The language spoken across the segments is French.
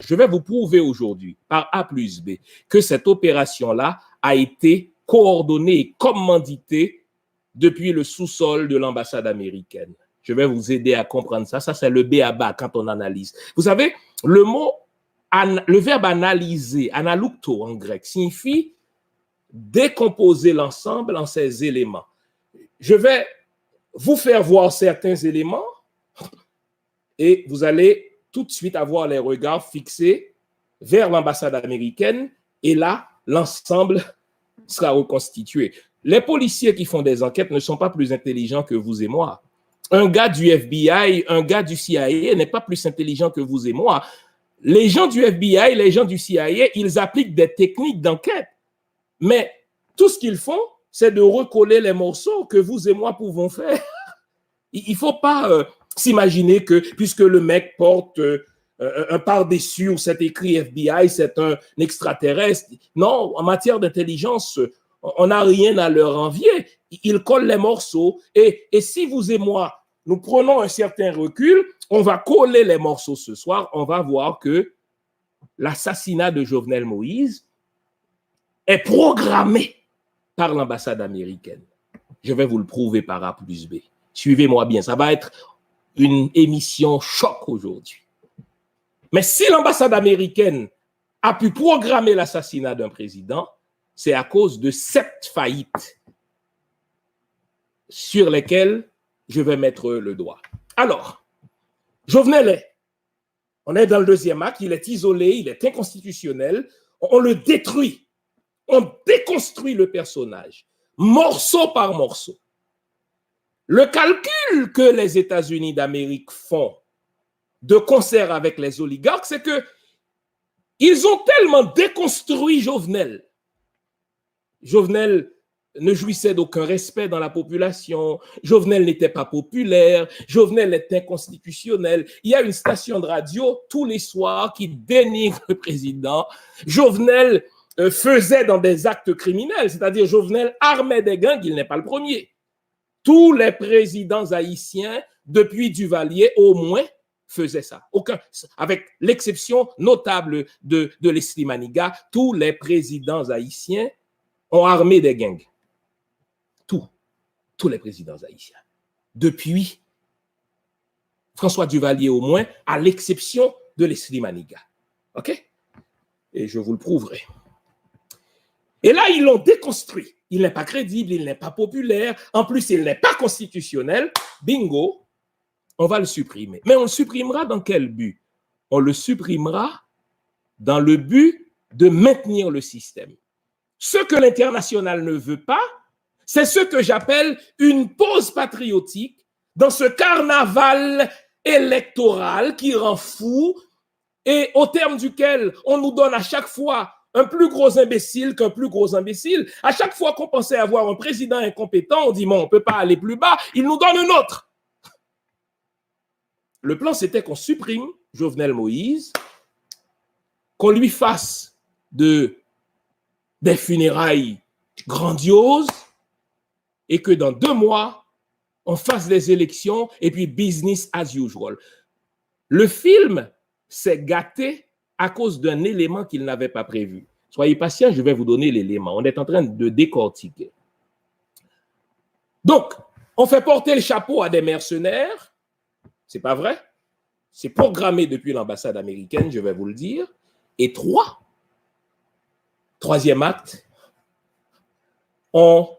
Je vais vous prouver aujourd'hui, par A plus B, que cette opération-là a été coordonnée et commanditée depuis le sous-sol de l'ambassade américaine. Je vais vous aider à comprendre ça. Ça, c'est le B à bas quand on analyse. Vous savez, le verbe analyser, analukto en grec, signifie décomposer l'ensemble en ses éléments. Je vais vous faire voir certains éléments et vous allez tout de suite avoir les regards fixés vers l'ambassade américaine et là, l'ensemble sera reconstitué. Les policiers qui font des enquêtes ne sont pas plus intelligents que vous et moi. Un gars du FBI, un gars du CIA n'est pas plus intelligent que vous et moi. Les gens du FBI, les gens du CIA, ils appliquent des techniques d'enquête. Mais tout ce qu'ils font, c'est de recoller les morceaux que vous et moi pouvons faire. Il ne faut pas s'imaginer que puisque le mec porte un par-dessus où c'est écrit FBI, c'est un extraterrestre. Non, en matière d'intelligence, on n'a rien à leur envier. Ils collent les morceaux. Et si vous et moi, nous prenons un certain recul, on va coller les morceaux ce soir, on va voir que l'assassinat de Jovenel Moïse est programmé par l'ambassade américaine. Je vais vous le prouver par A plus B. Suivez-moi bien, ça va être une émission choc aujourd'hui. Mais si l'ambassade américaine a pu programmer l'assassinat d'un président, c'est à cause de 7 faillites sur lesquelles je vais mettre le doigt. Alors, Jovenel, on est dans le deuxième acte, il est isolé, il est inconstitutionnel, on le détruit, on déconstruit le personnage, morceau par morceau. Le calcul que les États-Unis d'Amérique font de concert avec les oligarques, c'est que ils ont tellement déconstruit Jovenel. Jovenel ne jouissait d'aucun respect dans la population. Jovenel n'était pas populaire. Jovenel est inconstitutionnel. Il y a une station de radio tous les soirs qui dénigre le président. Jovenel faisait dans des actes criminels, c'est-à-dire Jovenel armait des gangs, il n'est pas le premier. Tous les présidents haïtiens, depuis Duvalier au moins, faisaient ça. Aucun, avec l'exception notable de Leslie Maniga, tous les présidents haïtiens ont armé des gangs. Tous les présidents haïtiens. Depuis François Duvalier au moins, à l'exception de Leslie Maniga. OK? Et je vous le prouverai. Et là, ils l'ont déconstruit. Il n'est pas crédible, il n'est pas populaire. En plus, il n'est pas constitutionnel. Bingo, on va le supprimer. Mais on le supprimera dans quel but? On le supprimera dans le but de maintenir le système. Ce que l'international ne veut pas, c'est ce que j'appelle une pause patriotique dans ce carnaval électoral qui rend fou et au terme duquel on nous donne à chaque fois un plus gros imbécile qu'un plus gros imbécile. À chaque fois qu'on pensait avoir un président incompétent, on dit, bon, on ne peut pas aller plus bas, il nous donne un autre. Le plan, c'était qu'on supprime Jovenel Moïse, qu'on lui fasse des funérailles grandioses et que dans 2 mois, on fasse des élections et puis business as usual. Le film s'est gâté à cause d'un élément qu'il n'avait pas prévu. Soyez patient, je vais vous donner l'élément. On est en train de décortiquer. Donc, on fait porter le chapeau à des mercenaires. C'est pas vrai? C'est programmé depuis l'ambassade américaine, je vais vous le dire. Et 3e acte, on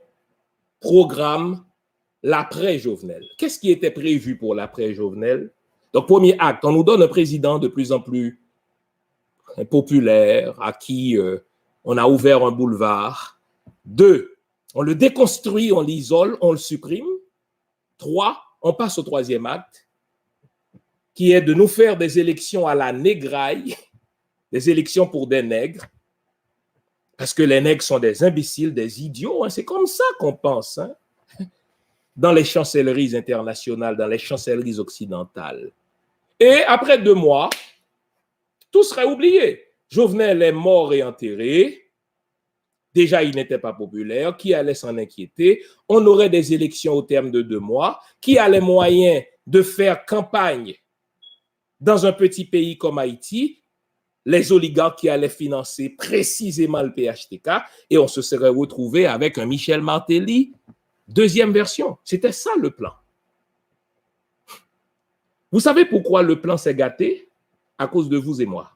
programme l'après-Jovenel. Qu'est-ce qui était prévu pour l'après-Jovenel? Donc, premier acte, on nous donne un président de plus en plus populaire, à qui on a ouvert un boulevard. 2, on le déconstruit, on l'isole, on le supprime. 3, on passe au 3e acte, qui est de nous faire des élections à la négraille, des élections pour des nègres, parce que les nègres sont des imbéciles, des idiots, hein. C'est comme ça qu'on pense, hein, dans les chancelleries internationales, dans les chancelleries occidentales. Et après 2 mois, tout serait oublié. Jovenel est mort et enterré. Déjà, il n'était pas populaire. Qui allait s'en inquiéter? On aurait des élections au terme de 2 mois. Qui a les moyens de faire campagne dans un petit pays comme Haïti? les oligarques qui allaient financer précisément le PHTK et on se serait retrouvé avec un Michel Martelly, deuxième version. C'était ça le plan. Vous savez pourquoi le plan s'est gâté? À cause de vous et moi.